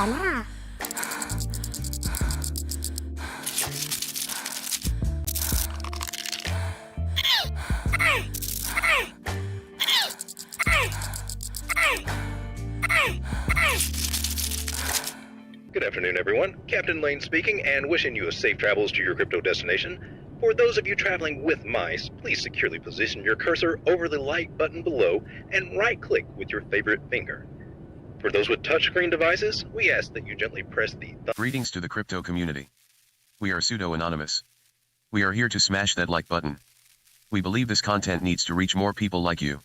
Good afternoon, everyone. Captain Lane speaking, and wishing you a safe travels to your crypto destination. For those of you traveling with mice, please securely position your cursor over the like button below and right-click with your favorite finger. For those with touchscreen devices, we ask that you gently press the Greetings to the crypto community. We are pseudo-anonymous. We are here to smash that like button. We believe this content needs to reach more people like you.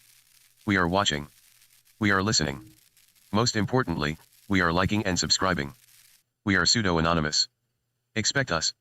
We are watching. We are listening. Most importantly, we are liking and subscribing. We are pseudo-anonymous. Expect us.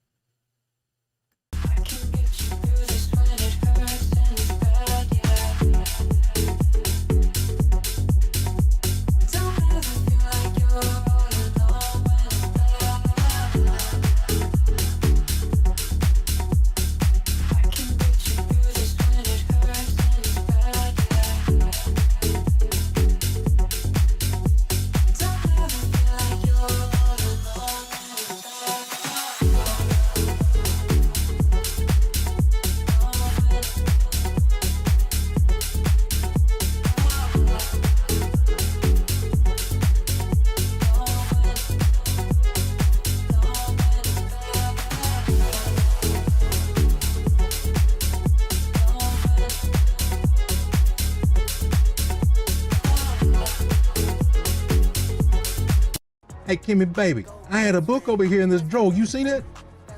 Hey, Kimmy, baby, I had a book over here in this drawer. You seen it?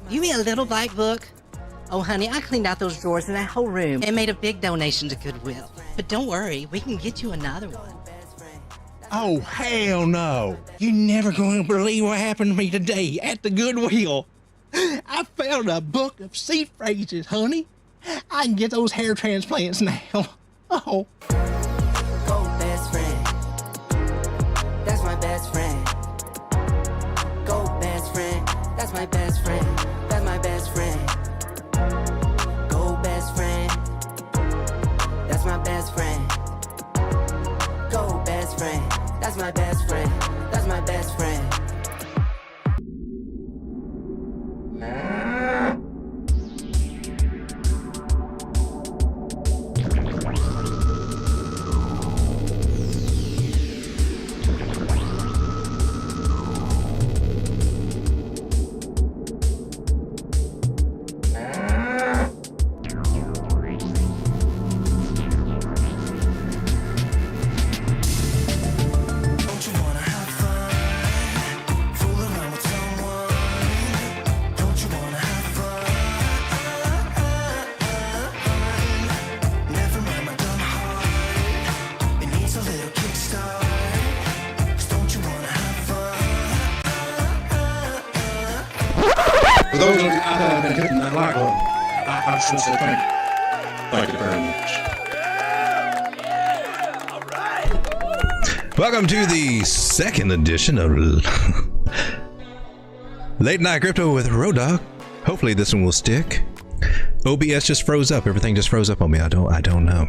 You mean a little black book? Oh, honey, I cleaned out those drawers in that whole room and made a big donation to Goodwill. But don't worry, we can get you another one. Oh, hell no. You're never going to believe what happened to me today at the Goodwill. I found a book of seed phrases, honey. I can get those hair transplants now. Oh. Go best friend. That's my best friend. Go best friend. That's my best friend. That's my best friend. Go best friend. That's my best friend. Go best friend. That's my best friend. That's my best friend. For those of you out there that have been hitting that like button, I should say thank you. Thank you very much. Welcome to the second edition of Late Night Crypto with Road Dogg. Hopefully this one will stick. OBS just froze up. Everything just froze up on me. I don't know.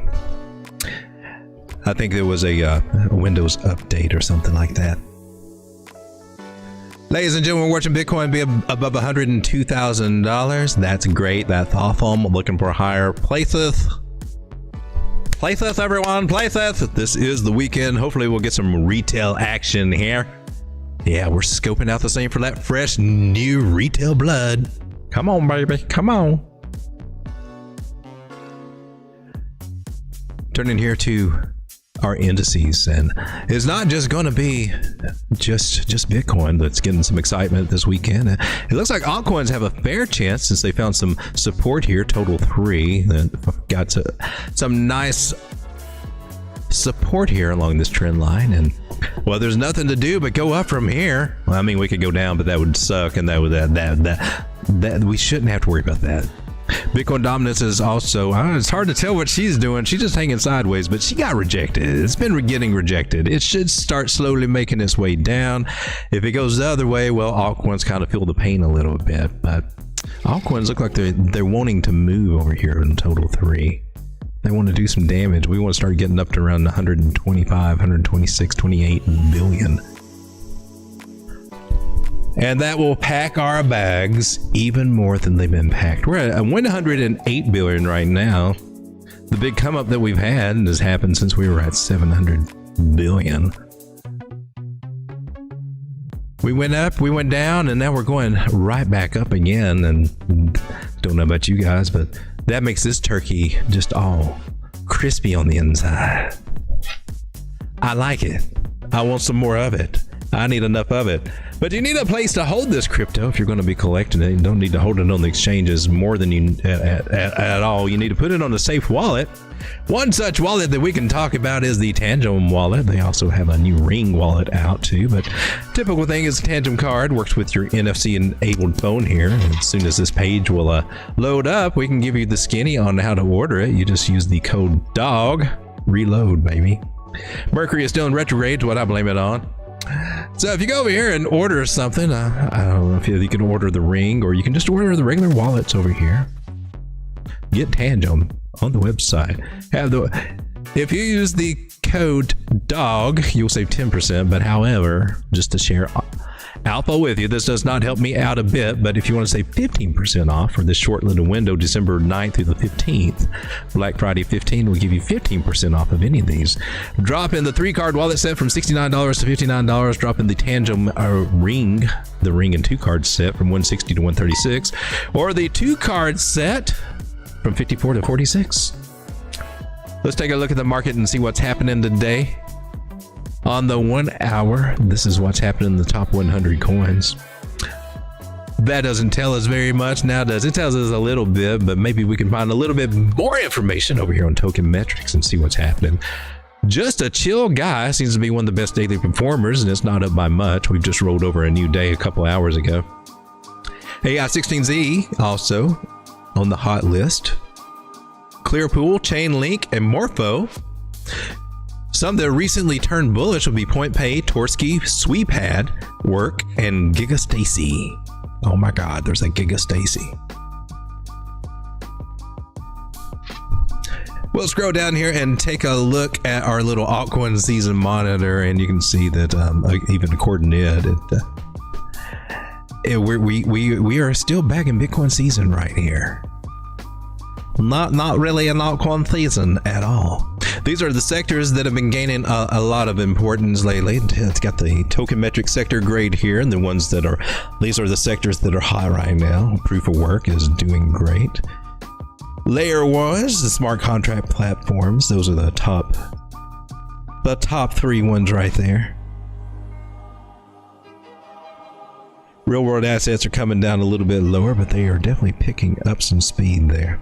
I think there was a Windows update or something like that. Ladies and gentlemen, we're watching Bitcoin be above $102,000. That's great. That's awesome. Looking for higher places. Places, everyone. Places. This is the weekend. Hopefully we'll get some retail action here. Yeah, we're scoping out the same for that fresh new retail blood. Come on, baby. Come on. Turning here to our indices, and it's not just going to be just Bitcoin that's getting some excitement this weekend. It looks like altcoins have a fair chance since they found some support here. Total 3 that got some nice support here along this trend line, and well, there's nothing to do but go up from here. Well, I mean, we could go down, but that would suck, and that we shouldn't have to worry about that. Bitcoin dominance is also, it's hard to tell what she's doing. She's just hanging sideways, but she got rejected. It's been getting rejected. It should start slowly making its way down. If it goes the other way, well, altcoins kind of feel the pain a little bit, but altcoins look like they're wanting to move over here in total 3. They want to do some damage. We want to start getting up to around 125, 126, 28 billion. And that will pack our bags even more than they've been packed. We're at 108 billion right now. The big come up that we've had has happened since we were at 700 billion. We went up, we went down, and now we're going right back up again. And don't know about you guys, but that makes this turkey just all crispy on the inside. I like it. I want some more of it. I need enough of it. But you need a place to hold this crypto if you're going to be collecting it. You don't need to hold it on the exchanges more than you at all. You need to put it on a safe wallet. One such wallet that we can talk about is the Tangem wallet. They also have a new Ring wallet out too. But typical thing is Tangem card works with your NFC enabled phone here. And as soon as this page will load up, we can give you the skinny on how to order it. You just use the code DOG. Reload, baby. Mercury is still in retrograde, what I blame it on. So if you go over here and order something, I don't know if you can order the Ring, or you can just order the regular wallets over here. Get Tangem on the website. If you use the code DOG, you'll save 10%. But however, just to share alpha with you, this does not help me out a bit, but if you want to save 15% off for this short little window, December 9th through the 15th, Black Friday 15 will give you 15% off of any of these. Drop in the 3-card wallet set from $69 to $59. Drop in the Tangem Ring, the Ring and 2-card set from $160 to $136, or the 2-card set from $54 to $46. Let's take a look at the market and see what's happening today. On the 1 hour, this is what's happening in the top 100 coins. That doesn't tell us very much now, does it? It tells us a little bit, but maybe we can find a little bit more information over here on Tokenmetrics and see what's happening. Just a chill guy, seems to be one of the best daily performers, and it's not up by much. We've just rolled over a new day a couple hours ago. AI16Z also on the hot list. Clearpool, Chainlink, and Morpho. Some that recently turned bullish would be Point Pay, Torski, Sweepad, Work, and Gigastacy. Oh my God, there's a Gigastacy. We'll scroll down here and take a look at our little altcoin season monitor, and you can see that even according to it, we are still back in Bitcoin season right here. Not really an altcoin season at all. These are the sectors that have been gaining a lot of importance lately. It's got the Tokenmetrics sector grade here, and the ones that are, these are the sectors that are high right now. Proof of work is doing great. Layer was the smart contract platforms. Those are the top 3 ones right there. Real world assets are coming down a little bit lower, but they are definitely picking up some speed there.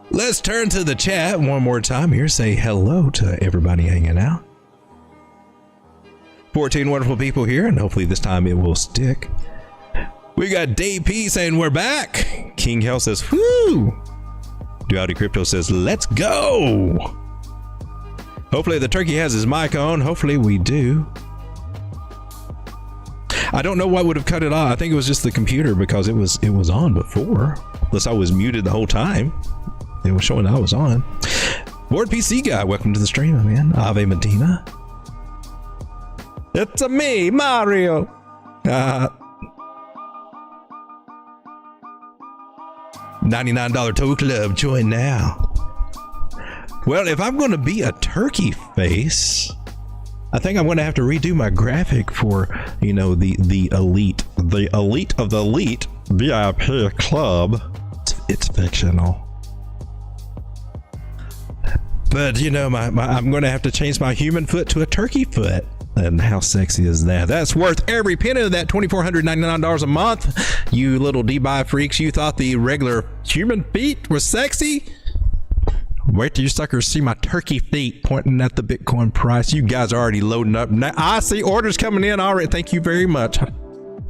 Let's turn to the chat one more time here. Say hello to everybody hanging out. 14 wonderful people here, and hopefully this time it will stick. We got Dave P saying we're back. King Hell says, whoo. Duality Crypto says, let's go. Hopefully the turkey has his mic on. Hopefully we do. I don't know what would have cut it off. I think it was just the computer, because it was on before. Unless I was muted the whole time. It was showing I was on. Board PC guy, welcome to the stream, man. Ave Medina. It's a me, Mario. $99 Toe Club, join now. Well, if I'm going to be a turkey face, I think I'm going to have to redo my graphic for, you know, the elite of the elite VIP club. It's fictional. But, you know, I'm going to have to change my human foot to a turkey foot. And how sexy is that? That's worth every penny of that $2,499 a month. You little D-buy freaks, you thought the regular human feet was sexy? Wait till you suckers see my turkey feet pointing at the Bitcoin price. You guys are already loading up. Now, I see orders coming in already. Thank you very much.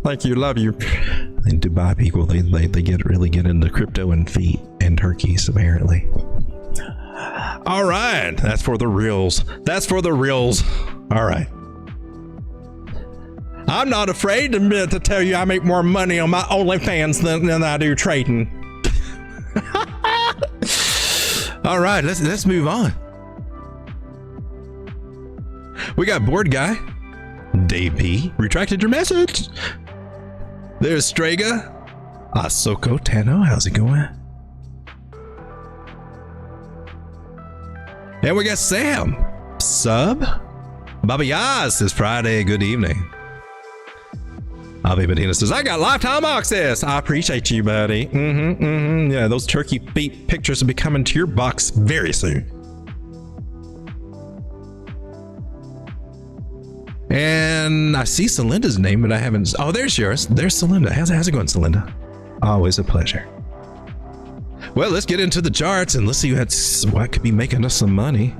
Thank you. Love you. And Dubai people, they really get into crypto and feet and turkeys, apparently. All right. That's for the reals. That's for the reals. All right. I'm not afraid to tell you I make more money on my OnlyFans than I do trading. All right, let's move on. We got Board Guy. Dave P. retracted your message. There's Strega. Asoko Tano, how's it going? And we got Sam. Sub. Baba Yaz this Friday. Good evening. Avi Medina says, I got lifetime access. I appreciate you, buddy. Yeah, those turkey feet pictures will be coming to your box very soon. And I see Celinda's name, but I haven't. Oh, there's yours. There's Celinda. How's it going, Celinda? Always a pleasure. Well, let's get into the charts and let's see what could be making us some money.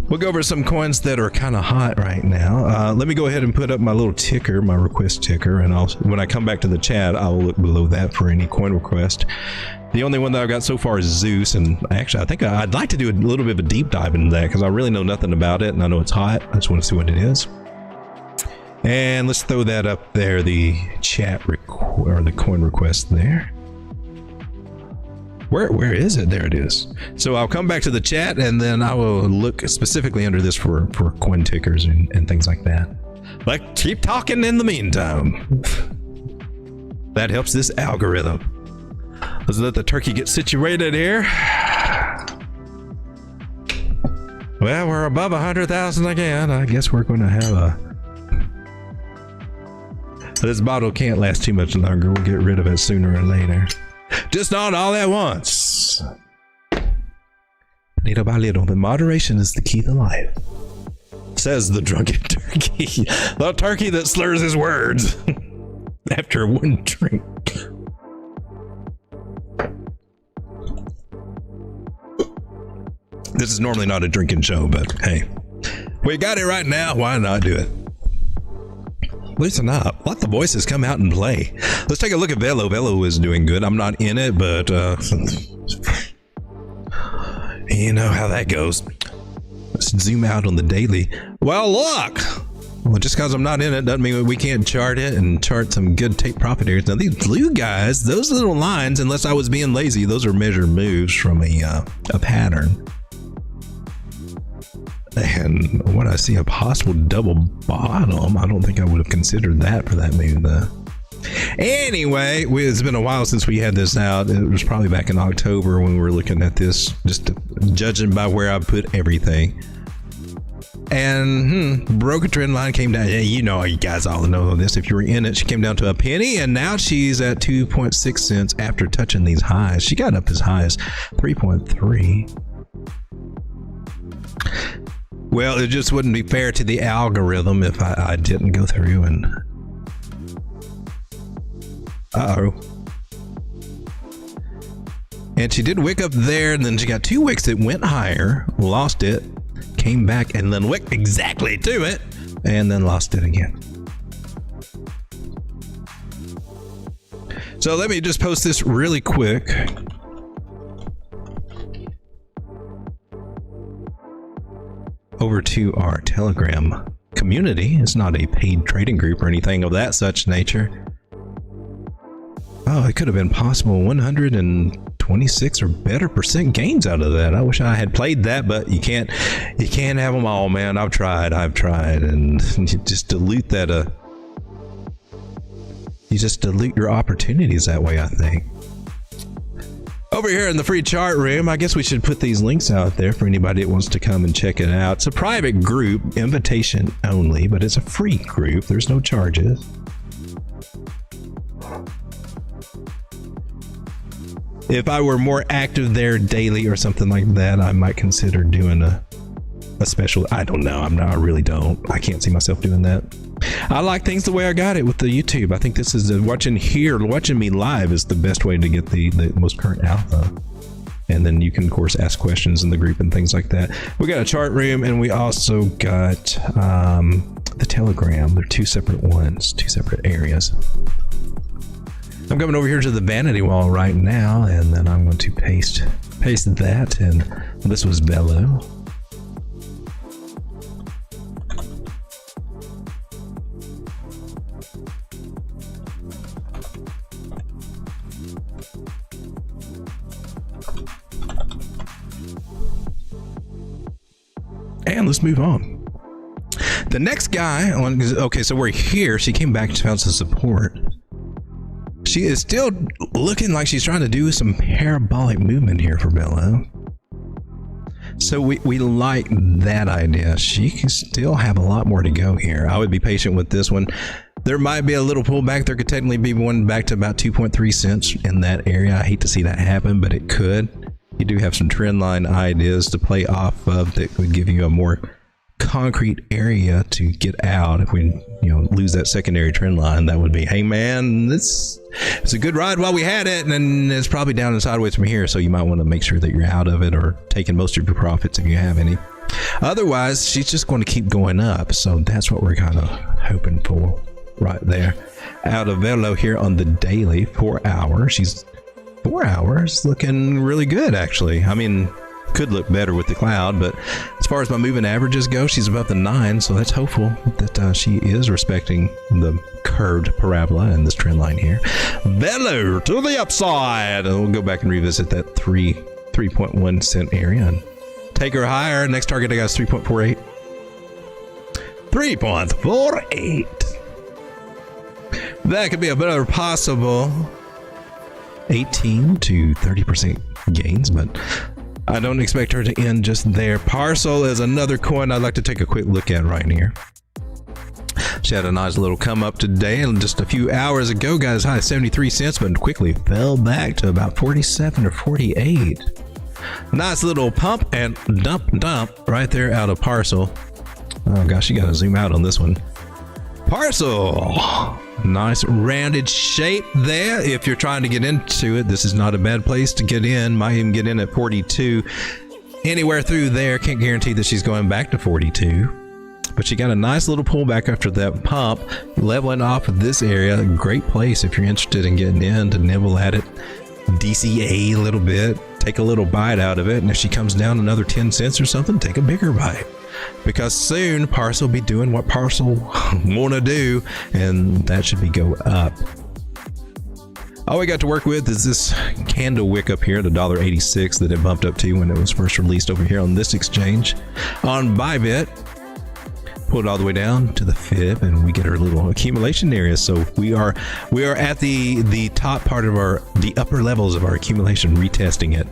We'll go over some coins that are kind of hot right now. Let me go ahead and put up my little ticker, my request ticker, and when I come back to the chat, I will look below that for any coin request. The only one that I've got so far is Zeus, and actually I think I'd like to do a little bit of a deep dive into that because I really know nothing about it, and I know it's hot. I just want to see what it is. And let's throw that up there, the chat or the coin request there. Where is it? There it is. So I'll come back to the chat and then I will look specifically under this for coin tickers and things like that. But keep talking in the meantime. That helps this algorithm. Let's let the turkey get situated here. Well, we're above 100,000 again. I guess we're going to have this bottle can't last too much longer. We'll get rid of it sooner or later. Just not all at once. Little by little, but moderation is the key to life. Says the drunken turkey. The turkey that slurs his words after one drink. This is normally not a drinking show, but hey, we got it right now. Why not do it? Listen up. Let the voices come out and play. Let's take a look at Velo. Velo is doing good. I'm not in it, but you know how that goes. Let's zoom out on the daily. Well, look. Well, just because I'm not in it doesn't mean that we can't chart it and chart some good take profit areas. Now, these blue guys, those little lines, unless I was being lazy, those are measured moves from a pattern. And when I see a possible double bottom, I don't think I would have considered that for that move though. Anyway, it's been a while since we had this out. It was probably back in October when we were looking at this, just judging by where I put everything. And broker trend line came down. Yeah, you know, you guys all know this. If you were in it, she came down to a penny, and now she's at 2.6 cents after touching these highs. She got up as high as 3.3. Well, it just wouldn't be fair to the algorithm if I didn't go through and... Uh-oh. And she did wick up there, and then she got two wicks that went higher, lost it, came back, and then wicked exactly to it, and then lost it again. So let me just post this really quick. Over to our Telegram community. It's not a paid trading group or anything of that such nature. Oh, it could have been possible 126 or better % gains out of that. I wish I had played that, but you can't have them all, man. I've tried, and you just dilute that. You just dilute your opportunities that way, I think. Over here in the free chart room, I guess we should put these links out there for anybody that wants to come and check it out. It's a private group, invitation only, but it's a free group. There's no charges. If I were more active there daily or something like that, I might consider doing a special. I don't know. I really don't. I can't see myself doing that. I like things the way I got it with the YouTube. I think this is watching me live is the best way to get the most current alpha. And then you can, of course, ask questions in the group and things like that. We got a chart room, and we also got the Telegram. They're two separate ones, two separate areas. I'm coming over here to the vanity wall right now, and then I'm going to paste that. And this was Bello. And let's move on. The next guy on, okay, so we're here. She came back and found some support. She is still looking like she's trying to do some parabolic movement here for Bella. So we like that idea. She can still have a lot more to go here. I would be patient with this one. There might be a little pullback. There could technically be one back to about 2.3 cents in that area. I hate to see that happen, but it could. You do have some trend line ideas to play off of that would give you a more concrete area to get out. If we lose that secondary trend line, that would be, hey man, it's a good ride while we had it, and then it's probably down and sideways from here, so you might want to make sure that you're out of it or taking most of your profits if you have any. Otherwise, she's just going to keep going up, so that's what we're kind of hoping for right there. Out of Velo here on the daily, 4 hours. She's 4 hours looking really good, actually. I mean, could look better with the cloud, but as far as my moving averages go, she's above the 9, so that's hopeful that she is respecting the curved parabola in this trend line here. Velo to the upside, and we'll go back and revisit that 3.1 cent area and take her higher. Next target I got is 3.48. 3.48. That could be a better possible 18 to 30% gains, but I don't expect her to end just there. Parcel is another coin I'd like to take a quick look at right here. She had a nice little come up today, and just a few hours ago got as high as 73 cents, but quickly fell back to about 47 or 48. Nice little pump and dump right there out of Parcel. Oh gosh, you gotta zoom out on this one. Parcel, nice rounded shape there. If you're trying to get into it, this is not a bad place to get in. Might even get in at 42. Anywhere through there, can't guarantee that she's going back to 42. But she got a nice little pullback after that pump, leveling off of this area. Great place if you're interested in getting in to nibble at it. DCA a little bit, take a little bite out of it, and if she comes down another 10 cents or something, take a bigger bite. Because soon Parcel will be doing what Parcel want to do, and that should be go up. All we got to work with is this candle wick up here, the $1.86 that it bumped up to when it was first released over here on this exchange. On Bybit, pull it all the way down to the fib, and we get our little accumulation area. So we are at the top part of the upper levels of our accumulation, retesting it.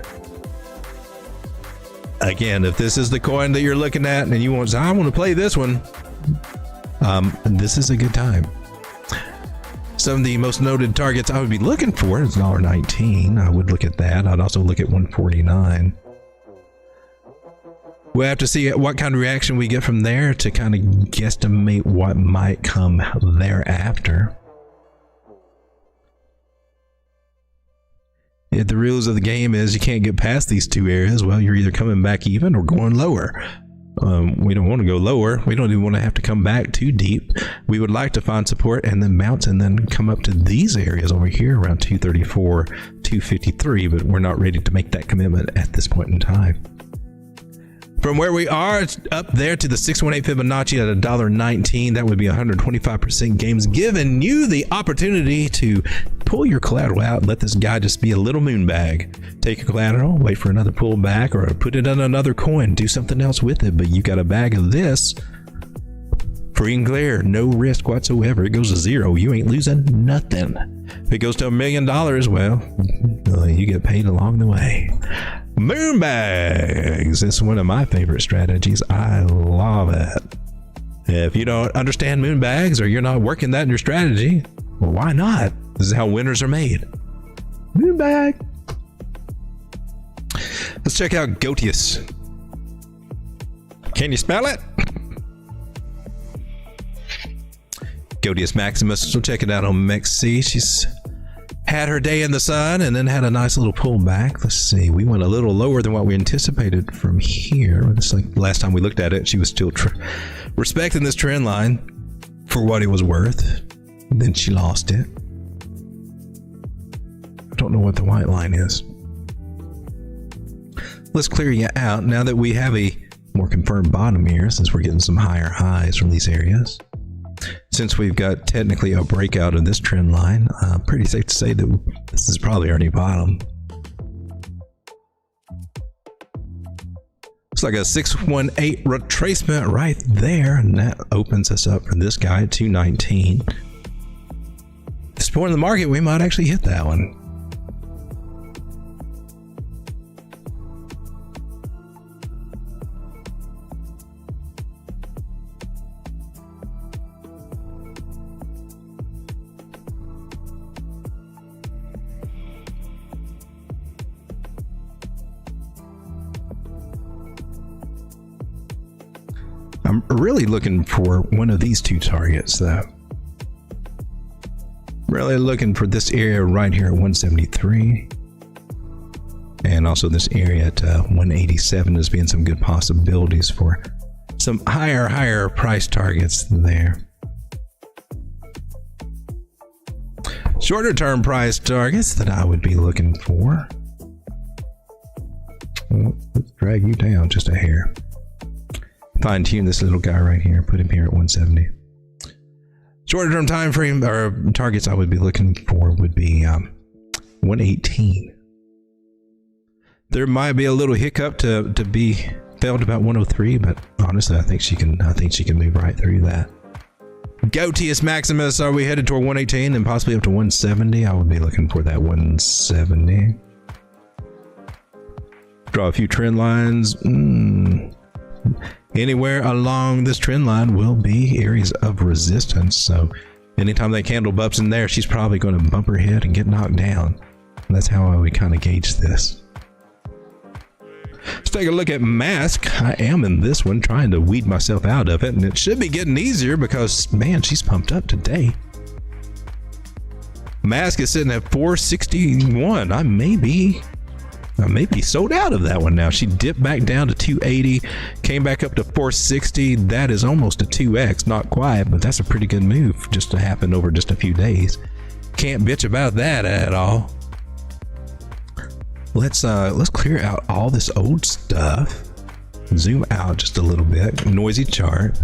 Again, if this is the coin that you're looking at and you want, I want to play this one, this is a good time. Some of the most noted targets I would be looking for is $1.19. I would look at that. I'd also look at $1.49. We'll have to see what kind of reaction we get from there to kind of guesstimate what might come thereafter. If the rules of the game is you can't get past these two areas, well, you're either coming back even or going lower. We don't want to go lower. We don't even want to have to come back too deep. We would like to find support and then bounce and then come up to these areas over here around 234, 253, but we're not ready to make that commitment at this point in time. From where we are, it's up there to the 618 Fibonacci at $1.19. That would be 125% gains, giving you the opportunity to pull your collateral out and let this guy just be a little moon bag. Take your collateral, wait for another pullback, or put it on another coin, do something else with it. But you got a bag of this, free and clear, no risk whatsoever. It goes to zero, you ain't losing nothing. If it goes to $1 million, well, you get paid along the way. Moon bags. This is one of my favorite strategies. I love it. If you don't understand moon bags, or you're not working that in your strategy, well, why not? This is how winners are made. Moon bag. Let's check out Godus. Can you spell it? Godus Maximus. We'll check it out on XC. She's had her day in the sun and then had a nice little pullback. Let's see. We went a little lower than what we anticipated from here. It's like last time we looked at it, she was still respecting this trend line for what it was worth. Then she lost it. I don't know what the white line is. Let's clear you out now that we have a more confirmed bottom here, since we're getting some higher highs from these areas. Since we've got technically a breakout of this trend line, pretty safe to say that this is probably our new bottom. Looks like a 618 retracement right there, and that opens us up for this guy at 219. At this point in the market, we might actually hit that one. I'm really looking for one of these two targets, though. Really looking for this area right here at 173. And also this area at 187 as being some good possibilities for some higher price targets there. Shorter term price targets that I would be looking for. Let's drag you down just a hair. Fine tune this little guy right here, put him here at 170. Shorter term time frame or targets I would be looking for would be 118. There might be a little hiccup to be felt about 103, but honestly I think she can move right through that. Goatius Maximus, are we headed toward 118 and possibly up to 170? I would be looking for that 170. Draw a few trend lines. Anywhere along this trend line will be areas of resistance. So anytime that candle bumps in there, she's probably going to bump her head and get knocked down. And that's how I would kind of gauge this. Let's take a look at Mask. I am in this one trying to weed myself out of it, and it should be getting easier because, man, she's pumped up today. Mask is sitting at 461. I may be sold out of that one now. She dipped back down to 280, came back up to 460. That is almost a 2x, not quite, but that's a pretty good move just to happen over just a few days. Can't bitch about that at all. Let's clear out all this old stuff. Zoom out just a little bit. Noisy chart.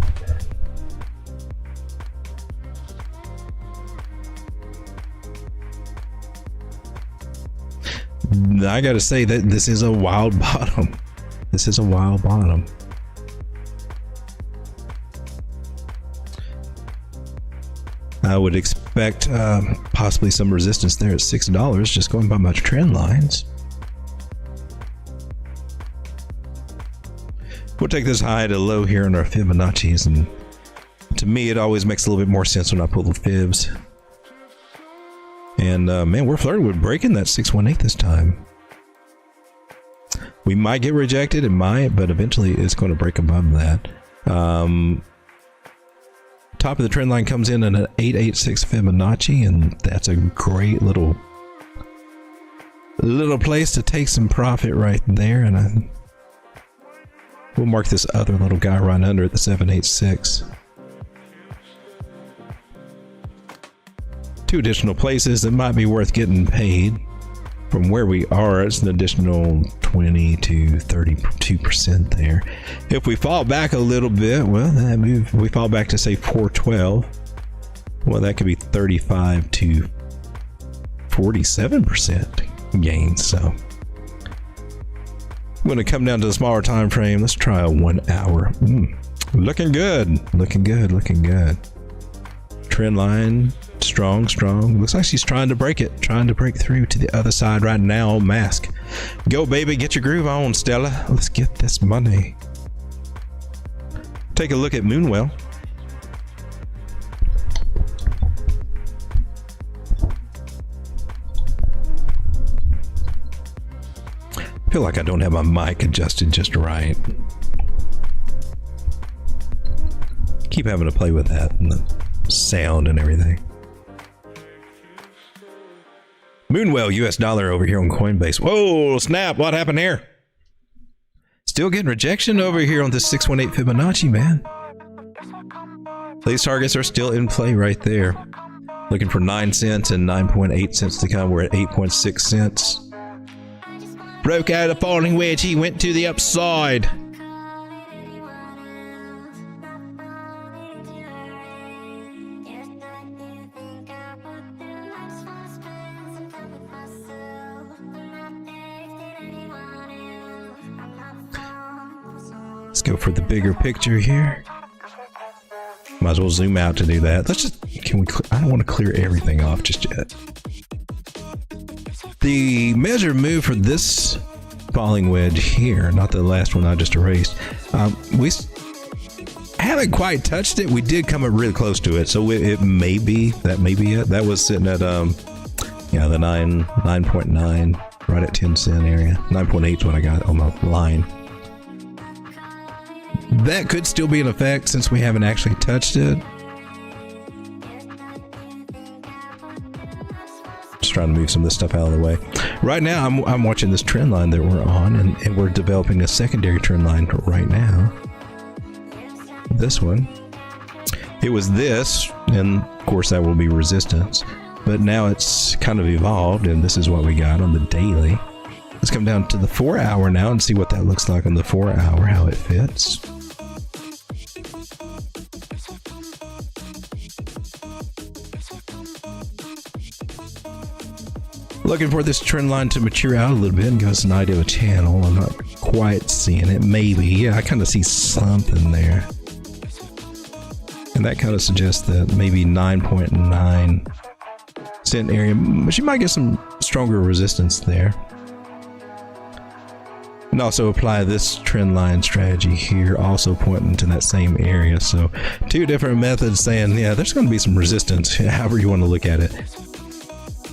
I gotta say that this is a wild bottom. This is a wild bottom. I would expect possibly some resistance there at $6, just going by my trend lines. We'll take this high to low here in our Fibonacci's, and to me it always makes a little bit more sense when I pull the fibs. And man, we're flirting with breaking that 618 this time. We might get rejected, it might, but eventually it's going to break above that. Top of the trend line comes in at an 886 Fibonacci, and that's a great little place to take some profit right there. And we'll mark this other little guy right under at the 786. Two additional places that might be worth getting paid. From where we are, it's an additional 20 to 32% there. If we fall back a little bit, well, that move, we fall back to say 412. Well, that could be 35 to 47% gain. So I'm going to come down to the smaller time frame. Let's try a 1 hour. Looking good. Looking good. Looking good. Trend line. Strong. Looks like she's trying to break it, trying to break through to the other side right now. Mask, go baby, get your groove on, Stella. Let's get this money. Take a look at Moonwell. I feel like I don't have my mic adjusted just right. Keep having to play with that and the sound and everything. Moonwell US dollar over here on Coinbase. Whoa, snap, what happened here? Still getting rejection over here on this 618 Fibonacci, man. These targets are still in play right there. Looking for 9 cents and 9.8 cents to come. We're at 8.6 cents. Broke out a falling wedge. He went to the upside. go for the bigger picture here. Might as well zoom out to do that. Let's just, I don't want to clear everything off just yet. The measured move for this falling wedge here, not the last one I just erased, we haven't quite touched it. We did come up really close to it, so it may be, that may be it. That was sitting at, yeah, the 9.9, right at 10 cent area. 9.8 is what I got on my line. That could still be in effect since we haven't actually touched it. Just trying to move some of this stuff out of the way. Right now, I'm watching this trend line that we're on, and we're developing a secondary trend line right now. This one. It was this, and of course that will be resistance. But now it's kind of evolved, and this is what we got on the daily. Let's come down to the 4 hour now and see what that looks like on the 4 hour, how it fits. Looking for this trend line to mature out a little bit and give us an idea of a channel. I'm not quite seeing it. Maybe. Yeah, I kind of see something there. And that kind of suggests that maybe 9.9 cent area, but you might get some stronger resistance there. And also apply this trend line strategy here, also pointing to that same area. So two different methods saying, yeah, there's going to be some resistance, however you want to look at it.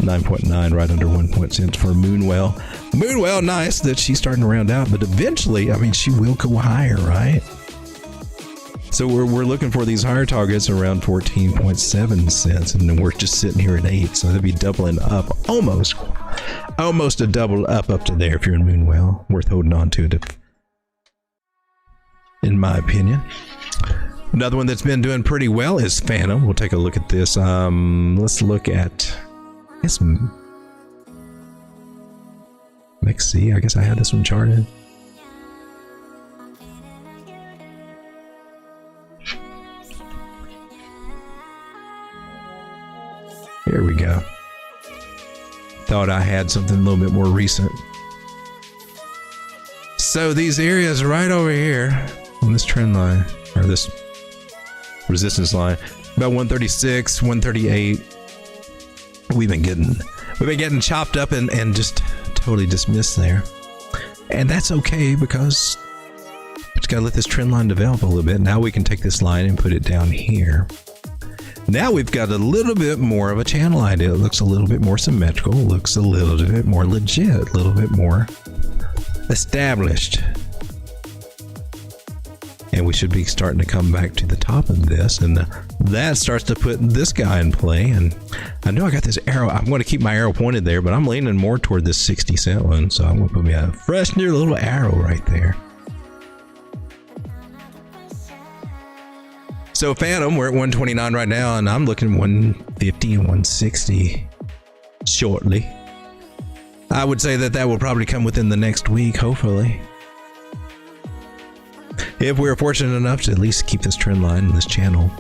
9.9, right under 1 cent for Moonwell. Moonwell, nice that she's starting to round out, but eventually, I mean, she will go higher, right? So we're looking for these higher targets around 14.7 cents, and then we're just sitting here at 8, so that'd be doubling up, almost a double up to there if you're in Moonwell. Worth holding on to it, in my opinion. Another one that's been doing pretty well is Fantom. We'll take a look at this. Let's look at, I guess, XC. I guess I had this one charted. Here we go. Thought I had something a little bit more recent. So these areas right over here on this trend line, or this resistance line, about 136, 138. We've been getting chopped up and just totally dismissed there. And that's okay, because we just gotta let this trend line develop a little bit. Now we can take this line and put it down here. Now we've got a little bit more of a channel idea. It looks a little bit more symmetrical, looks a little bit more legit, a little bit more established. And we should be starting to come back to the top of this, and that starts to put this guy in play. And I know I got this arrow. I'm going to keep my arrow pointed there, but I'm leaning more toward this 60 cent one, so I'm going to put me a fresh new little arrow right there. So Fantom, we're at 129 right now, and I'm looking 150 and 160 shortly. I would say that will probably come within the next week, hopefully. If we're fortunate enough to at least keep this trend line and this channel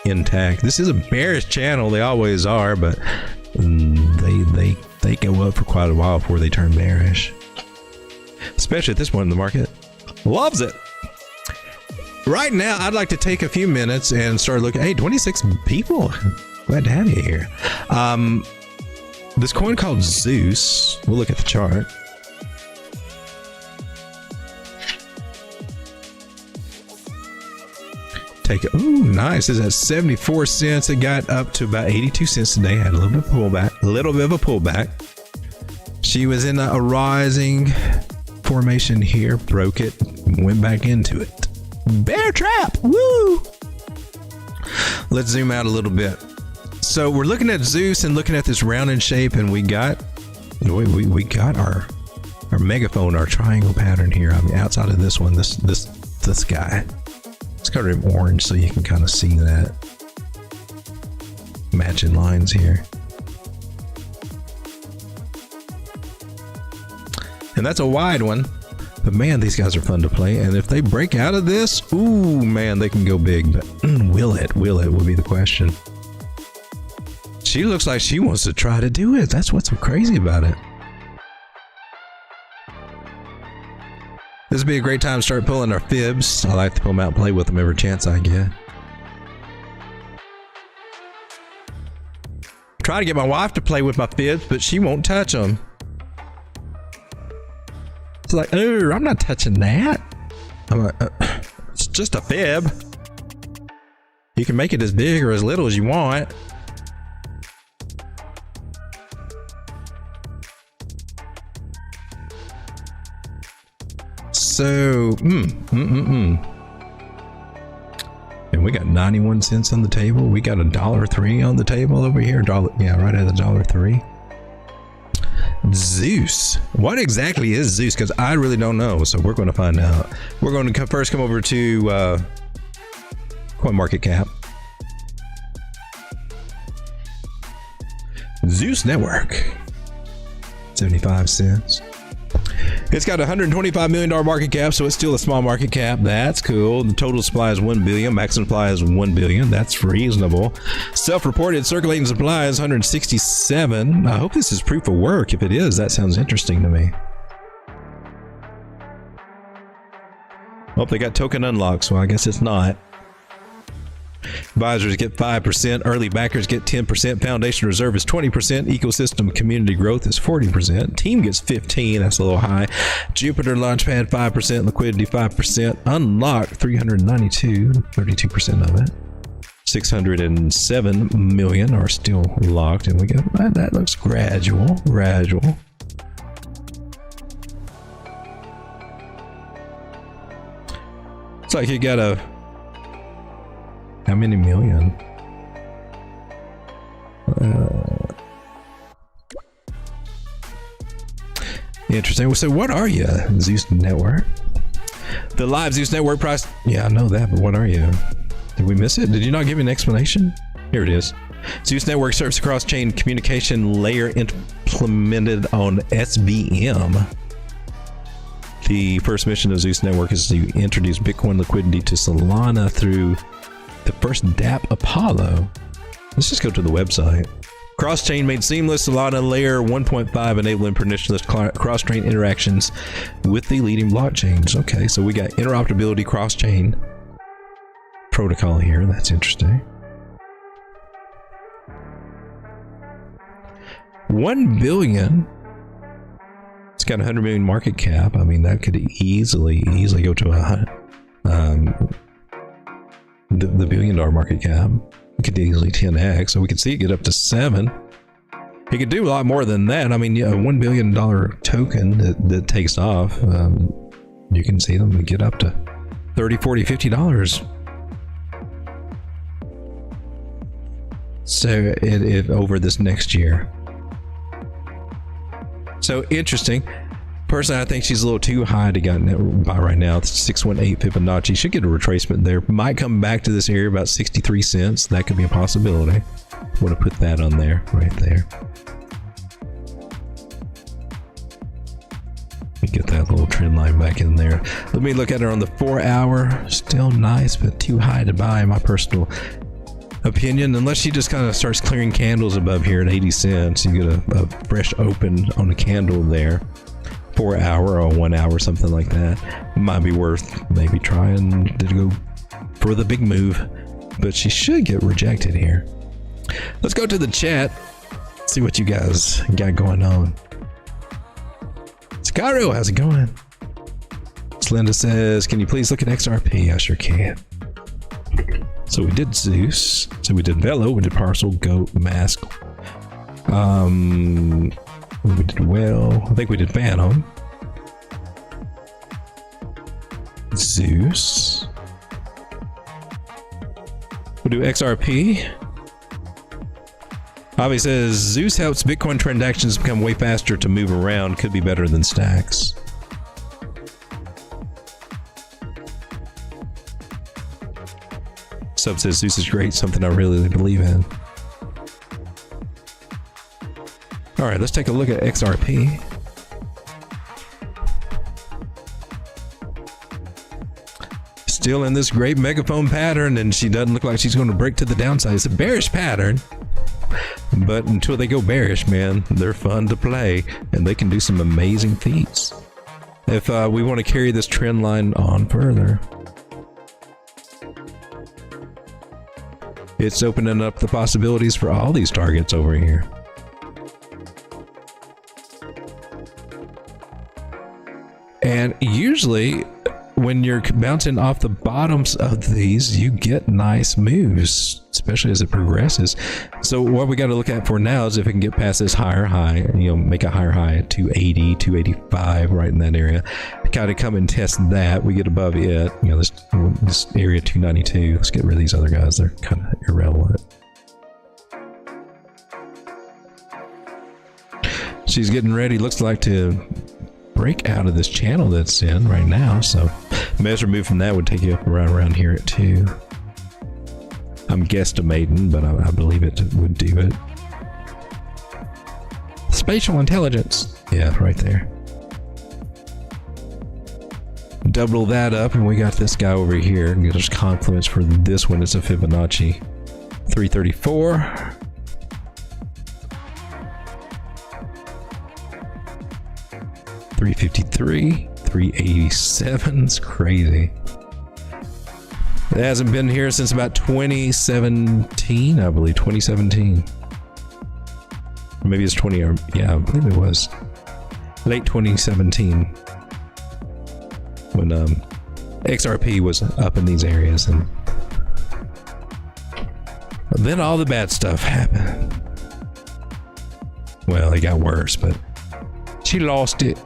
intact. This is a bearish channel, they always are, but they go up for quite a while before they turn bearish. Especially at this point in the market. Loves it. Right now, I'd like to take a few minutes and start looking. Hey, 26 people. Glad to have you here. This coin called Zeus. We'll look at the chart. Ooh, nice. It's at 74 cents. It got up to about 82 cents today. Had a little bit of a pullback. She was in a rising formation here, broke it, went back into it. Bear trap. Woo! Let's zoom out a little bit. So we're looking at Zeus and looking at this rounded shape, and we got our megaphone, our triangle pattern here. I mean, outside of this one, this guy. Let's color him orange so you can kind of see that. Matching lines here. And that's a wide one. But man, these guys are fun to play. And if they break out of this, ooh, man, they can go big. But will it will be the question. She looks like she wants to try to do it. That's what's so crazy about it. This would be a great time to start pulling our fibs. I like to pull them out and play with them every chance I get. Try to get my wife to play with my fibs, but she won't touch them. It's like, oh, I'm not touching that. I'm like, it's just a fib. You can make it as big or as little as you want. So, and we got 91 cents on the table. We got $1.03 on the table over here. Yeah, right at the $1.03. Zeus. What exactly is Zeus? Because I really don't know. So we're going to find out. We're going to first come over to CoinMarketCap. Zeus Network. 75 cents. It's got a $125 million market cap, so it's still a small market cap. That's cool. The total supply is 1 billion. Maximum supply is 1 billion. That's reasonable. Self-reported circulating supply is 167. I hope this is proof of work. If it is, that sounds interesting to me. Oh, they got token unlocked, so I guess it's not. Advisors get 5%, early backers get 10%, foundation reserve is 20%, ecosystem community growth is 40%, team gets 15%, that's a little high, Jupiter Launchpad 5%, liquidity 5%, unlocked 392, 32% of it, 607 million are still locked, and we got, that looks gradual. It's like you got a, how many million? Interesting. So what are you, Zeus Network? The live Zeus Network price. Yeah, I know that, but what are you? Did we miss it? Did you not give me an explanation? Here it is. Zeus Network serves a cross-chain communication layer implemented on SVM. The first mission of Zeus Network is to introduce Bitcoin liquidity to Solana through the first DApp Apollo. Let's just go to the website. Cross-chain made seamless. Solana layer 1.5 enabling permissionless cross-chain interactions with the leading blockchains. Okay, so we got interoperability cross-chain protocol here. That's interesting. 1 billion. It's got 100 million market cap. I mean, that could easily go to the $1 billion market cap. It could easily 10x, so we could see it get up to 7. It could do a lot more than that. I mean, yeah, a $1 billion token that takes off, you can see them get up to $30, $40, $50. So it over this next year. So interesting. Personally, I think she's a little too high to get by right now. It's 618 Fibonacci. Should get a retracement there. Might come back to this area about 63 cents. That could be a possibility. Want to put that on there, right there. Let me get that little trend line back in there. Let me look at her on the 4 hour. Still nice, but too high to buy in my personal opinion. Unless she just kind of starts clearing candles above here at 80 cents. You get a fresh open on the candle there. 4 hour or 1 hour, something like that. Might be worth maybe trying to go for the big move, but she should get rejected here. Let's go to the chat, see what you guys got going on. Scaro, how's it going? Slinda says, can you please look at XRP? I sure can. So we did Zeus, so we did Velo, we did Parcel, Goat, Mask. We did well. I think we did Fantom. Zeus. We'll do XRP. Avi says Zeus helps Bitcoin transactions become way faster to move around. Could be better than stacks. Sub says Zeus is great. Something I really believe in. All right, let's take a look at XRP. Still in this great megaphone pattern, and she doesn't look like she's going to break to the downside. It's a bearish pattern, but until they go bearish, man, they're fun to play, and they can do some amazing feats. if we want to carry this trend line on further. It's opening up the possibilities for all these targets over here. And usually, when you're bouncing off the bottoms of these, you get nice moves, especially as it progresses. So what we got to look at for now is if it can get past this higher high, make a higher high at 280, 285, right in that area. Kind of come and test that. We get above it, this area 292. Let's get rid of these other guys. They're kind of irrelevant. She's getting ready, looks like, to break out of this channel that's in right now. So measure move from that would take you up around here at 2. I'm guesstimating, but I believe it would do it. Spatial intelligence. Yeah, right there. Double that up, and we got this guy over here. And there's confluence for this one. It's a Fibonacci 334. $353, $387. It's crazy. It hasn't been here since about 2017, I believe. 2017. Maybe it's 20, or yeah, I believe it was late 2017 when XRP was up in these areas, and then all the bad stuff happened. Well, it got worse, but she lost it.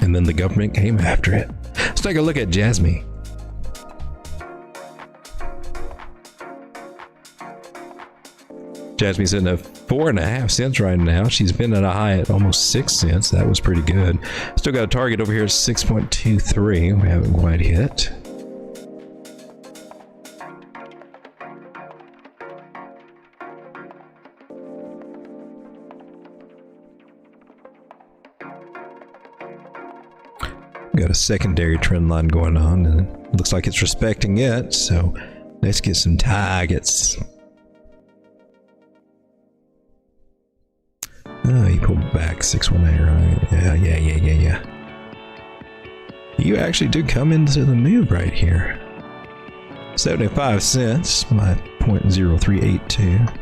And then the government came after it. Let's take a look at Jasmy. Jasmy's sitting at 4.5 cents right now. She's been at a high at almost 6 cents. That was pretty good. Still got a target over here at 6.23. We haven't quite hit. Got a secondary trend line going on, and it looks like it's respecting it. So let's get some targets. Oh, he pulled back 618, right? Yeah. You actually do come into the move right here. 75 cents, my 0.0382.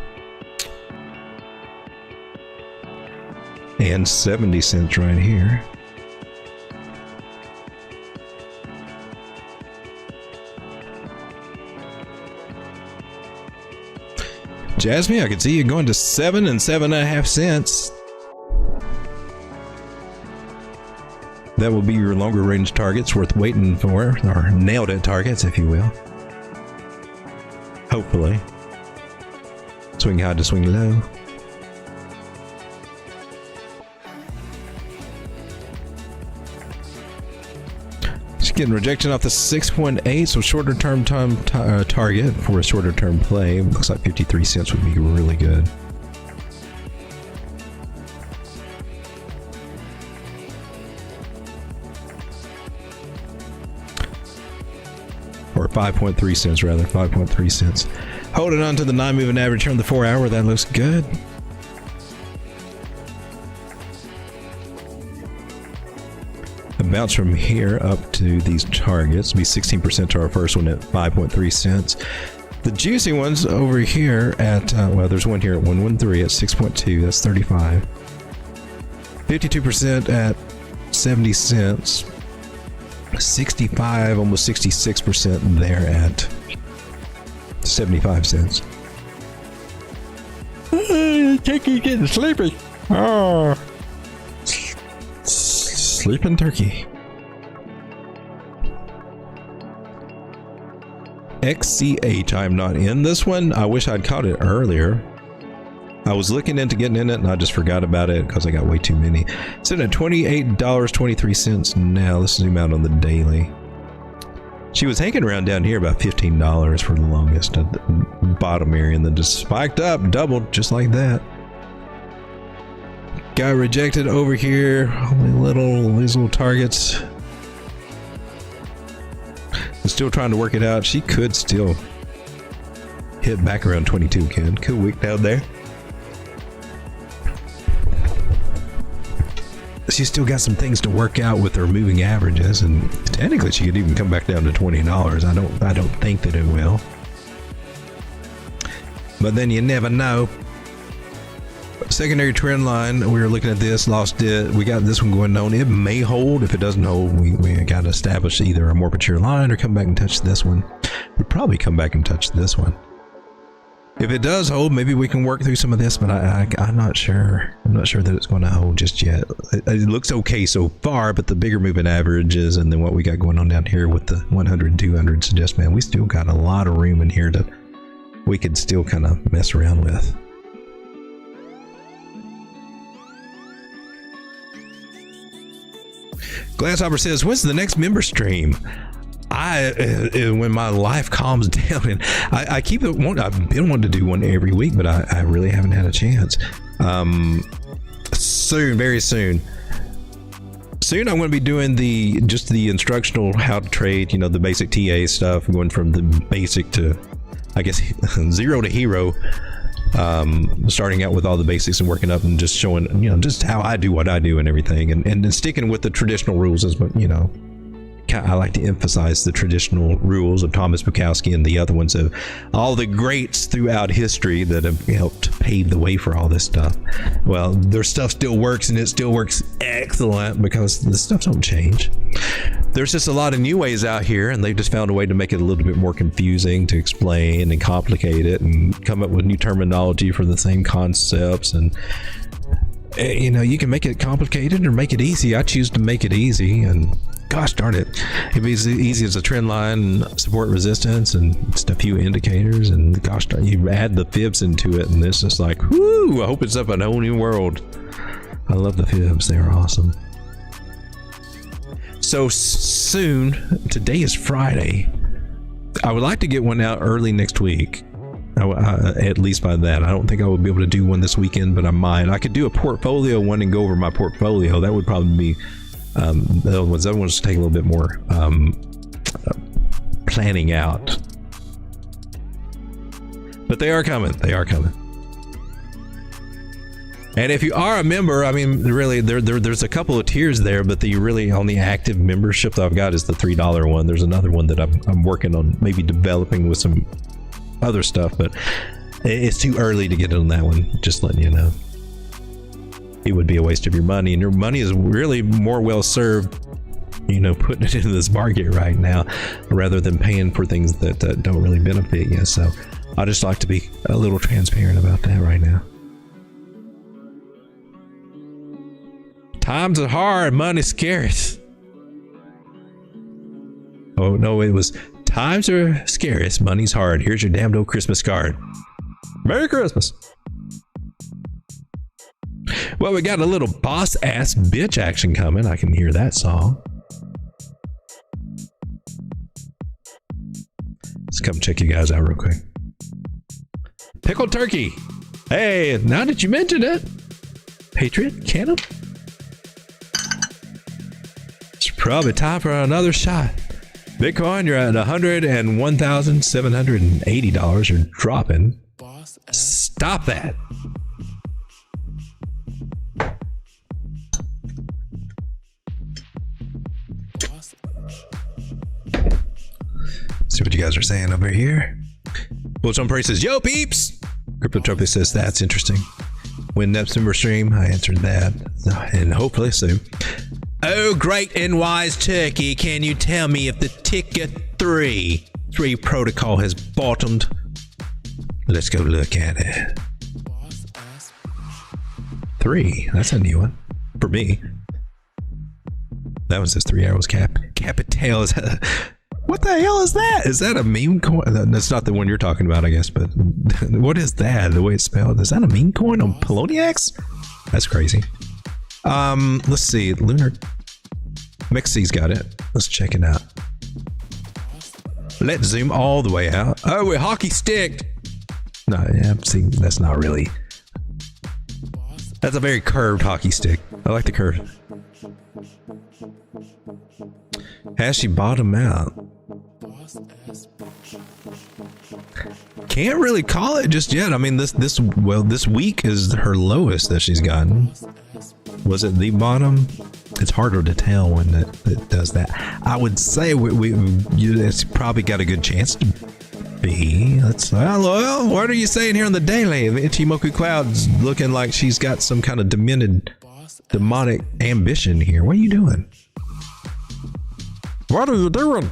And 70 cents right here. Jasmy, I can see you going to 7 and 7.5 cents. That will be your longer range targets worth waiting for, or nailed it targets, if you will. Hopefully. Swing high to swing low. Just getting rejection off the 6.8, so shorter term target for a shorter term play. Looks like 53 cents would be really good. Or 5.3 cents rather, 5.3 cents. Holding on to the 9 moving average here on the 4 hour, that looks good. A bounce from here up to these targets will be 16% to our first one at 5.3 cents. The juicy ones over here at, well, there's one here at 113 at 6.2, that's 35. 52% at 70 cents. 65, almost 66% there at 75 cents. Turkey's getting sleepy. Oh. Sleeping turkey. XCH, I'm not in this one. I wish I'd caught it earlier. I was looking into getting in it and I just forgot about it because I got way too many. Sitting at $28.23 now. Let's zoom out on the daily. She was hanging around down here about $15 for the longest at the bottom area, and then just spiked up, doubled just like that. Got rejected over here. Only these little targets. I'm still trying to work it out. She could still hit back around 22 again. Cool week down there. she's still got some things to work out with her moving averages, and technically she could even come back down to $20. I don't think that it will. But then you never know. Secondary trend line, we were looking at this, lost it. We got this one going on. It may hold. If it doesn't hold, we got to establish either a more mature line or come back and touch this one. We'd probably come back and touch this one. If it does hold, maybe we can work through some of this, but I'm not sure. I'm not sure that it's going to hold just yet. It looks okay so far, but the bigger moving averages and then what we got going on down here with the 100 and 200 suggest, man, we still got a lot of room in here that we could still kind of mess around with. Glasshopper says, when's the next member stream? When my life calms down, and I keep it. I've been wanting to do one every week, but I really haven't had a chance. Soon, very soon. Soon, I'm going to be doing just the instructional how to trade. You know, the basic TA stuff, going from the basic to, I guess, zero to hero. Starting out with all the basics and working up and just showing, you know, just how I do what I do and everything, and sticking with the traditional rules as, you know. I like to emphasize the traditional rules of Thomas Bukowski and the other ones of all the greats throughout history that have helped pave the way for all this stuff. Well, their stuff still works, and it still works excellent because the stuff don't change. There's just a lot of new ways out here, and they've just found a way to make it a little bit more confusing to explain and complicate it and come up with new terminology for the same concepts. And you know, you can make it complicated or make it easy. I choose to make it easy, and gosh darn it, it'd be as easy as a trend line and support resistance and just a few indicators, and gosh darn, you add the fibs into it and it's just like, whoo, I hope it's up a whole new world. I love the fibs, they're awesome. So soon, today is Friday, I would like to get one out early next week. At least by that. I don't think I would be able to do one this weekend, but I might. I could do a portfolio one and go over my portfolio. That would probably be the other ones. The other ones take a little bit more planning out. But they are coming. They are coming. And if you are a member, I mean, really, there's a couple of tiers there, but the really only active membership that I've got is the $3 one. There's another one that I'm working on maybe developing with some other stuff, but it's too early to get on that one. Just letting you know, it would be a waste of your money, and your money is really more well served, you know, putting it into this market right now rather than paying for things that don't really benefit you. So I just like to be a little transparent about that right now. Times are hard, money's scarce. Oh no, it was times are scarce, money's hard. Here's your damned old Christmas card. Merry Christmas. Well, we got a little boss ass bitch action coming. I can hear that song. Let's come check you guys out real quick. Pickled turkey. Hey, now that you mentioned it, Patriot Cannon. It's probably time for another shot. Bitcoin, you're at $101,780. You're dropping. Stop that. See what you guys are saying over here. Bulls on Price says, yo peeps. Cryptotropy says, that's interesting. When next member stream, I answered that. And hopefully soon. Oh, great and wise turkey, can you tell me if the ticker 3 protocol has bottomed? Let's go look at it. 3, that's a new one for me. That one says 3 hours capital. Is that, what the hell is that? Is that a meme coin? That's not the one you're talking about, I guess, but what is that? The way it's spelled, is that a meme coin on Poloniex? That's crazy. Let's see. Lunar Mexi's got it. Let's check it out. Let's zoom all the way out. Oh, we're hockey sticked. No, yeah, see, that's not really. That's a very curved hockey stick. I like the curve. Has she bottomed out? Can't really call it just yet. I mean, this week is her lowest that she's gotten. Was it the bottom? it's harder to tell when it does that. I would say it's probably got a good chance to be. Well, what are you saying here on the daily? Ichimoku Cloud's looking like she's got some kind of demonic ambition here. What are you doing? What are you doing?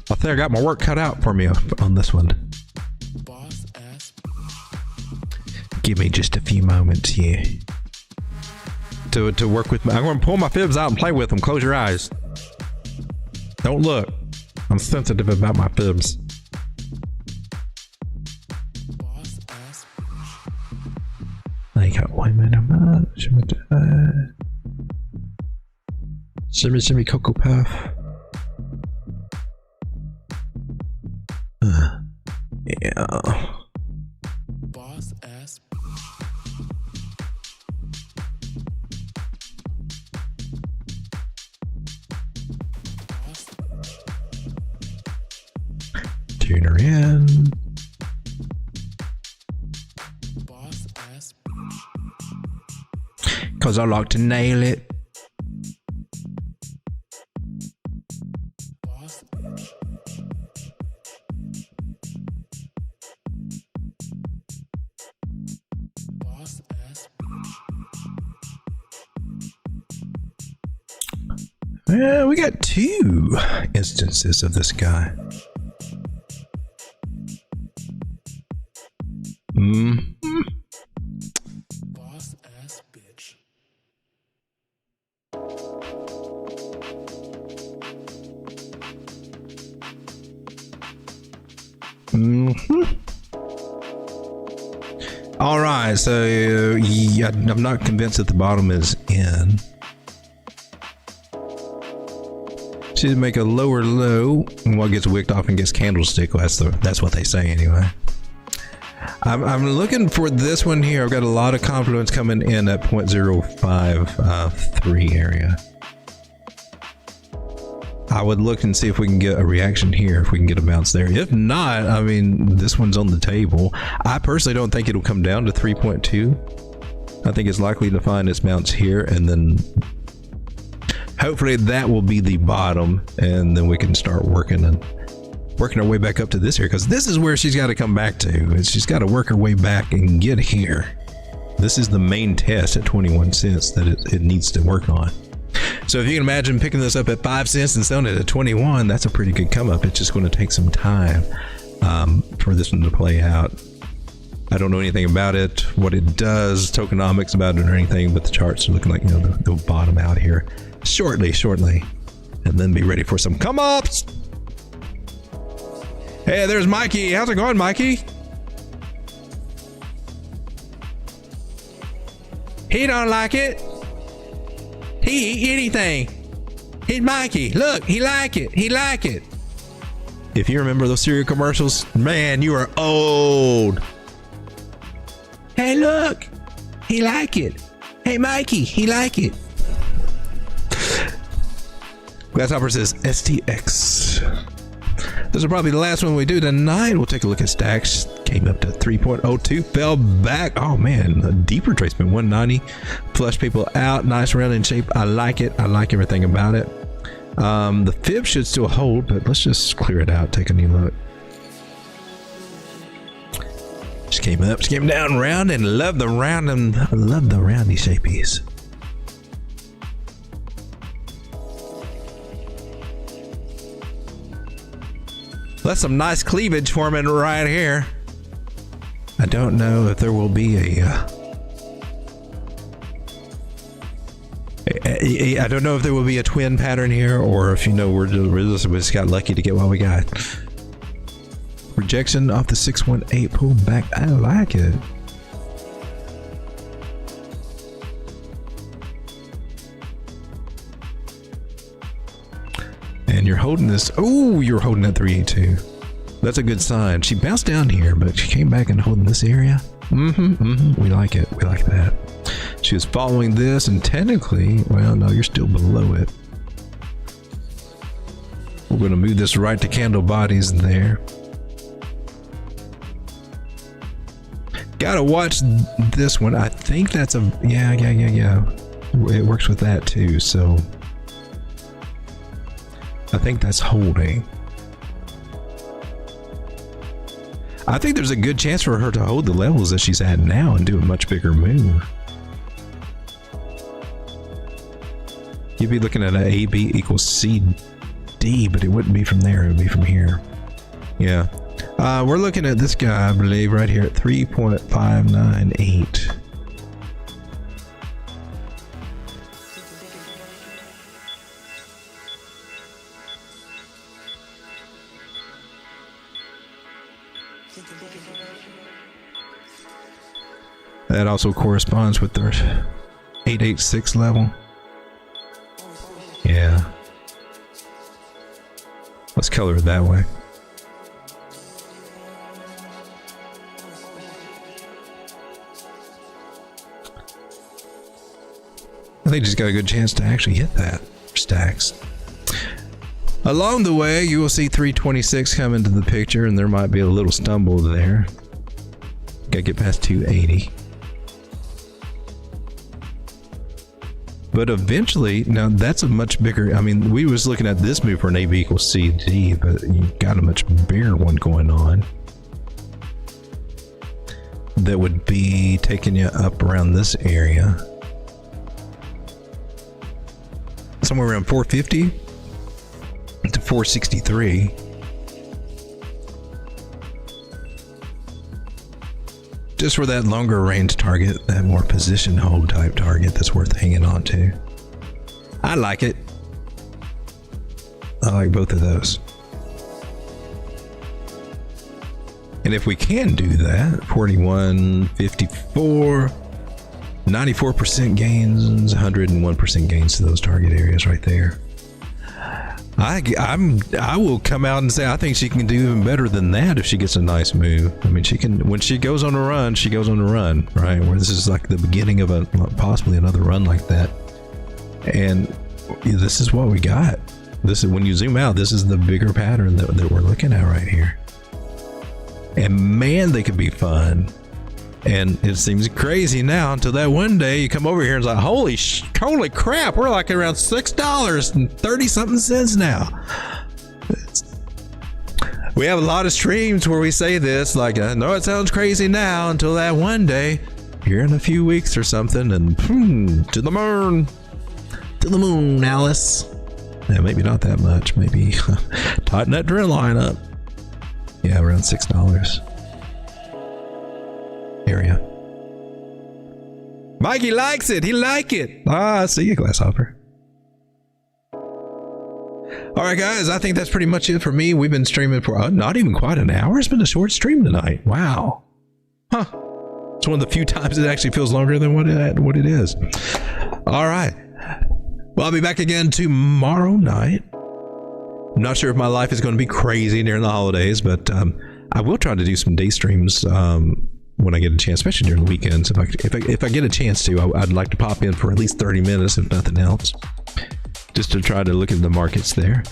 I think I got my work cut out for me on this one. Give me just a few moments here to work with me. I'm going to pull my fibs out and play with them. Close your eyes. Don't look. I'm sensitive about my fibs. I got 1 minute. Shimmy Cocoa Puff. Yeah. Boss ass. Tune her in. Boss ass. Cause I like to nail it. Yeah, we got 2 instances of this guy. Boss ass bitch. All right, so yeah, I'm not convinced that the bottom is in. Should make a lower low, and what gets wicked off and gets candlestick. Well, that's what they say anyway. I'm looking for this one here. I've got a lot of confluence coming in at 0.053 area. I would look and see if we can get a reaction here, if we can get a bounce there. If not, I mean, this one's on the table. I personally don't think it'll come down to 3.2. I think it's likely to find its bounce here, and then hopefully that will be the bottom, and then we can start working our way back up to this here, because this is where she's got to come back to. She's got to work her way back and get here. This is the main test at 21 cents that it needs to work on. So if you can imagine picking this up at 5 cents and selling it at 21, that's a pretty good come up. It's just going to take some time for this one to play out. I don't know anything about it, what it does, tokenomics about it or anything, but the charts are looking like, you know, they'll bottom out here shortly, and then be ready for some come ups. Hey, there's Mikey. How's it going, Mikey? He don't like it. He eat anything. He's Mikey. Look, he like it. He like it. If you remember those cereal commercials, man, you are old. Hey, look, he like it. Hey, Mikey, he like it. Grasshopper says STX. This is probably the last one we do tonight. We'll take a look at stacks. Came up to 3.02, fell back. Oh man, a deep retracement, 190. Flush people out, nice round in shape. I like it. I like everything about it. The fib should still hold, but let's just clear it out. Take a new look. Just came up, just came down, round, and love the round, and I love the roundy shapies. That's some nice cleavage forming right here. I don't know if there will be I don't know if there will be a twin pattern here, or if, you know, we just got lucky to get what we got. Rejection off the 618, pull back. I like it. And you're holding this. Oh, you're holding at 382. That's a good sign. She bounced down here, but she came back and holding this area. We like it. We like that. She was following this, and technically, well, no, you're still below it. We're going to move this right to candle bodies there. Gotta watch this one. I think that's a yeah. It works with that too, so I think that's holding. I think there's a good chance for her to hold the levels that she's at now and do a much bigger move. You'd be looking at an AB equals CD, but it wouldn't be from there, it would be from here. Yeah. We're looking at this guy, I believe, right here at 3.598. That also corresponds with their 886 level. Yeah. Let's color it that way. I think she's got a good chance to actually hit that stacks. Along the way, you will see 326 come into the picture, and there might be a little stumble there. Gotta get past 280. But eventually, now that's a much bigger, I mean, we was looking at this move for an AB equals CD, but you got a much bigger one going on. That would be taking you up around this area. Somewhere around 450 to 463. Just for that longer range target, that more position hold type target that's worth hanging on to. I like it. I like both of those. And if we can do that, 41, 54, 94% gains, 101% gains to those target areas right there. I will come out and say I think she can do even better than that if she gets a nice move. I mean, she can, when she goes on a run, she goes on a run, right? Where this is like the beginning of a possibly another run like that. And this is what we got. This is, when you zoom out, this is the bigger pattern that we're looking at right here. And man, they could be fun. And it seems crazy now until that one day you come over here and it's like, holy crap, we're like around $6.30 something cents now. We have a lot of streams where we say this, like, I know it sounds crazy now until that one day here in a few weeks or something, and to the moon, Alice. Yeah, maybe not that much, maybe tighten that drill line up. Yeah, around $6 area. Mikey likes it. He like it. Ah, see you, Glasshopper. All right, guys. I think that's pretty much it for me. We've been streaming for not even quite an hour. It's been a short stream tonight. Wow. Huh. It's one of the few times it actually feels longer than what it is. All right. Well, I'll be back again tomorrow night. I'm not sure if my life is going to be crazy during the holidays, but I will try to do some day streams when I get a chance, especially during the weekends. If I get a chance to, I'd like to pop in for at least 30 minutes, if nothing else, just to try to look at the markets there.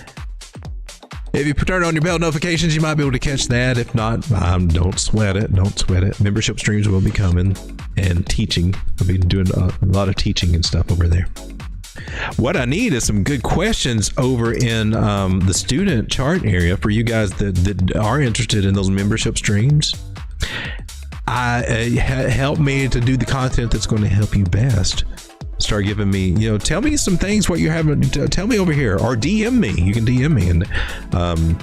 If you turn on your bell notifications, you might be able to catch that. If not, don't sweat it. Don't sweat it. Membership streams will be coming, and teaching. I'll be doing a lot of teaching and stuff over there. What I need is some good questions over in the student chart area for you guys that are interested in those membership streams. Help me to do the content that's going to help you best. Start giving me, tell me some things, what you're having, tell me over here, or DM me. You can DM me and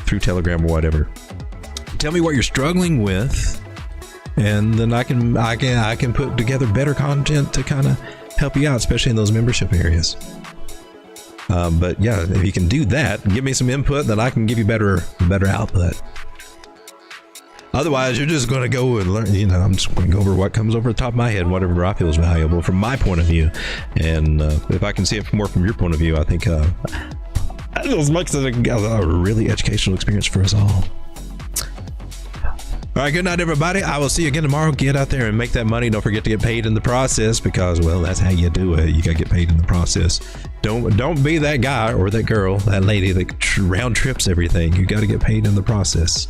through Telegram or whatever. Tell me what you're struggling with, and then I can put together better content to kind of help you out, especially in those membership areas. But yeah, if you can do that, give me some input, then I can give you better output. Otherwise, you're just going to go and learn, I'm just going to go over what comes over the top of my head, whatever I feel is valuable from my point of view. And if I can see it more from your point of view, I think it makes it a really educational experience for us all. All right, good night, everybody. I will see you again tomorrow. Get out there and make that money. Don't forget to get paid in the process, because, well, that's how you do it. You got to get paid in the process. Don't be that guy or that girl, that lady that round trips everything. You got to get paid in the process.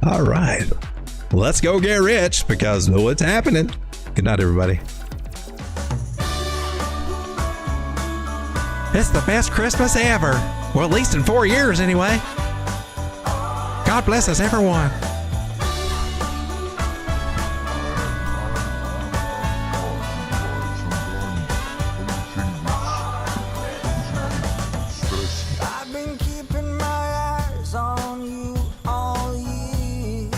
All right. let's go get rich because it's happening. Good night, everybody. It's the best Christmas ever. Well, at least in 4 years, anyway. God bless us, everyone. I've been keeping my eyes on you all year.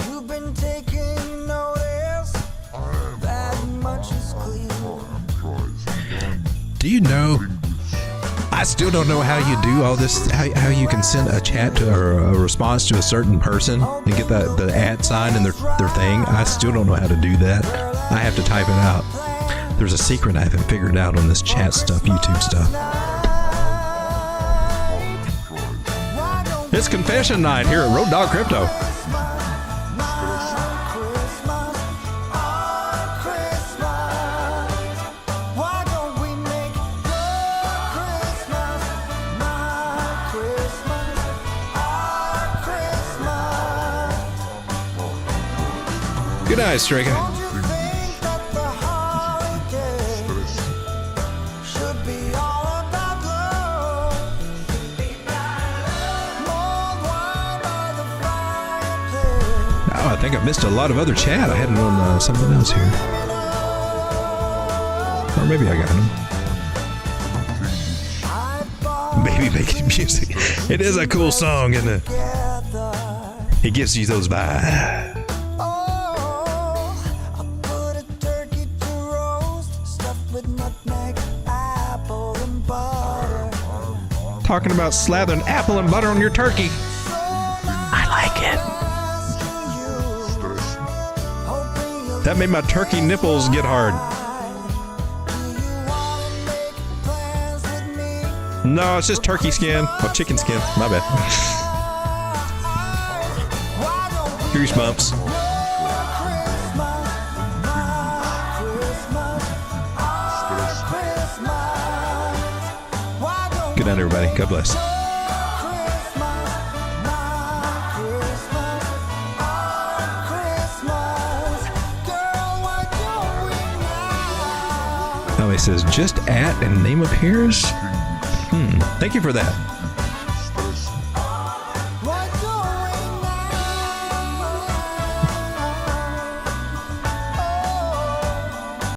You've been taking notice. That much is clear. Do you know? I still don't know how you do all this. How you can send a chat to or a response to a certain person and get the @ sign in their thing. I still don't know how to do that. I have to type it out. There's a secret I haven't figured out on this chat stuff, YouTube stuff. It's confession night here at Road Dog Crypto. Good night, Stricken. Oh, I think I missed a lot of other chat. I had it on something else here. Or maybe I got them. Baby making music. It is a cool song, isn't it? It gives you those vibes. Talking about slathering apple and butter on your turkey. I like it. That made my turkey nipples get hard. No, it's just turkey skin. Oh, chicken skin. My bad. Goosebumps. Good night, everybody. God bless. Oh, he says, just @ and name appears? Thank you for that.